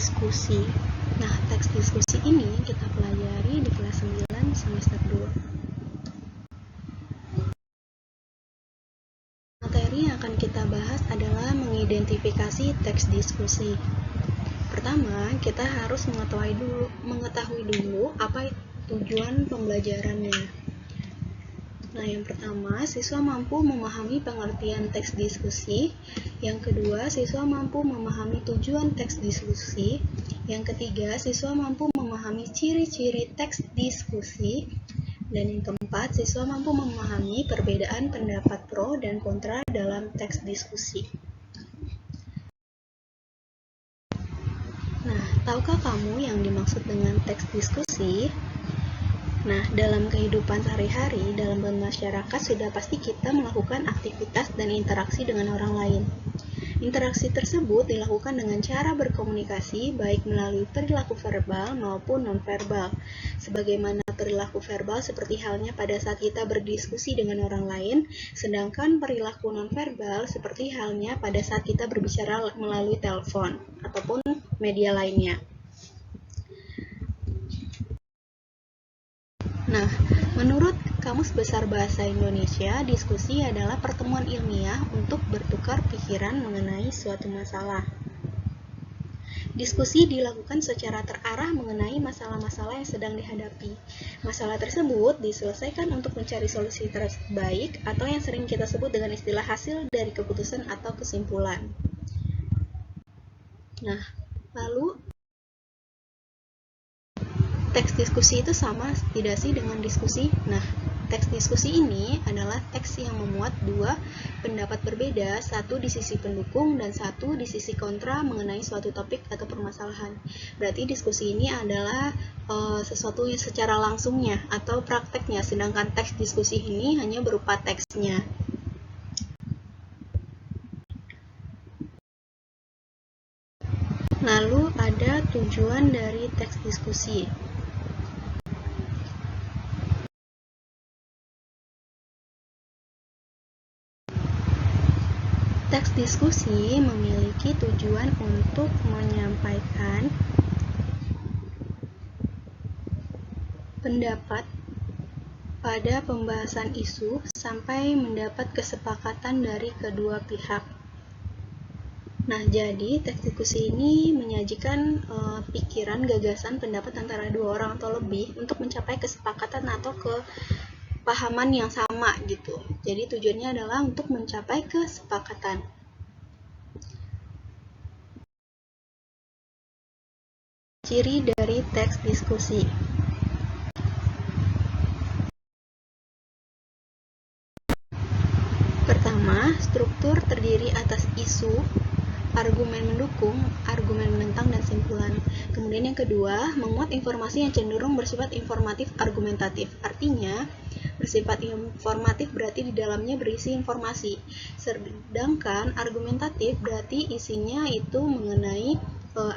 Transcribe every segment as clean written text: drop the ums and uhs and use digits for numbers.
diskusi. Nah, teks diskusi ini kita pelajari di kelas 9 semester 2. Materi yang akan kita bahas adalah mengidentifikasi teks diskusi. Pertama, kita harus mengetahui dulu apa tujuan pembelajarannya. Nah, yang pertama, siswa mampu memahami pengertian teks diskusi. Yang kedua, siswa mampu memahami tujuan teks diskusi. Yang ketiga, siswa mampu memahami ciri-ciri teks diskusi. Dan yang keempat, siswa mampu memahami perbedaan pendapat pro dan kontra dalam teks diskusi. Nah, tahukah kamu yang dimaksud dengan teks diskusi? Nah, dalam kehidupan sehari-hari, dalam bermasyarakat sudah pasti kita melakukan aktivitas dan interaksi dengan orang lain. Interaksi tersebut dilakukan dengan cara berkomunikasi baik melalui perilaku verbal maupun nonverbal. Sebagaimana perilaku verbal seperti halnya pada saat kita berdiskusi dengan orang lain, sedangkan perilaku nonverbal seperti halnya pada saat kita berbicara melalui telepon ataupun media lainnya. Nah, menurut Kamus Besar Bahasa Indonesia, diskusi adalah pertemuan ilmiah untuk bertukar pikiran mengenai suatu masalah. Diskusi dilakukan secara terarah mengenai masalah-masalah yang sedang dihadapi. Masalah tersebut diselesaikan untuk mencari solusi terbaik atau yang sering kita sebut dengan istilah hasil dari keputusan atau kesimpulan. Nah, lalu teks diskusi itu sama tidak sih dengan diskusi? Nah, teks diskusi ini adalah teks yang memuat dua pendapat berbeda, satu di sisi pendukung dan satu di sisi kontra mengenai suatu topik atau permasalahan. Berarti diskusi ini adalah sesuatu yang secara langsungnya atau prakteknya, sedangkan teks diskusi ini hanya berupa teksnya. Lalu ada tujuan dari teks diskusi. Teks diskusi memiliki tujuan untuk menyampaikan pendapat pada pembahasan isu sampai mendapat kesepakatan dari kedua pihak. Nah, jadi teks diskusi ini menyajikan pikiran, gagasan, pendapat antara dua orang atau lebih untuk mencapai kesepakatan atau kepahaman yang sama gitu. Jadi tujuannya adalah untuk mencapai kesepakatan. Ciri dari teks diskusi. Pertama, struktur terdiri atas isu, argumen mendukung, argumen menentang, dan simpulan. Kemudian yang kedua, memuat informasi yang cenderung bersifat informatif argumentatif. Artinya, bersifat informatif berarti di dalamnya berisi informasi. Sedangkan argumentatif berarti isinya itu mengenai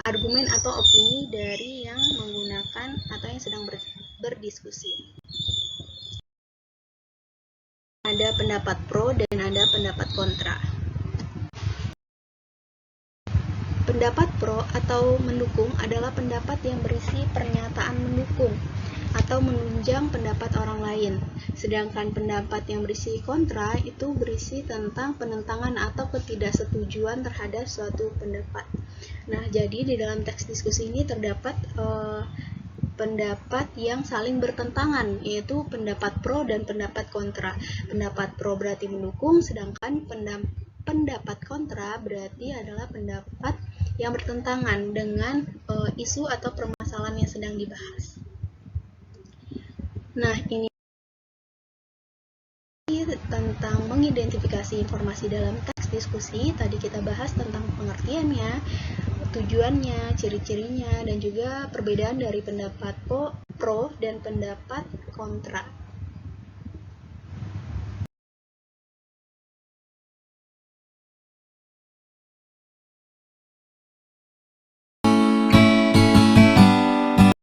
argumen atau opini dari yang menggunakan atau yang sedang berdiskusi. Ada pendapat pro dan ada pendapat kontra. Pendapat pro atau mendukung adalah pendapat yang berisi pernyataan mendukung atau menunjang pendapat orang lain. Sedangkan pendapat yang berisi kontra itu berisi tentang penentangan atau ketidaksetujuan terhadap suatu pendapat. Nah, jadi di dalam teks diskusi ini terdapat pendapat yang saling bertentangan, yaitu pendapat pro dan pendapat kontra. Pendapat pro berarti mendukung, sedangkan pendapat kontra berarti adalah pendapat yang bertentangan dengan isu atau permasalahan yang sedang dibahas. Nah, ini tentang mengidentifikasi informasi dalam teks diskusi. Tadi kita bahas tentang pengertiannya, tujuannya, ciri-cirinya, dan juga perbedaan dari pendapat pro dan pendapat kontra.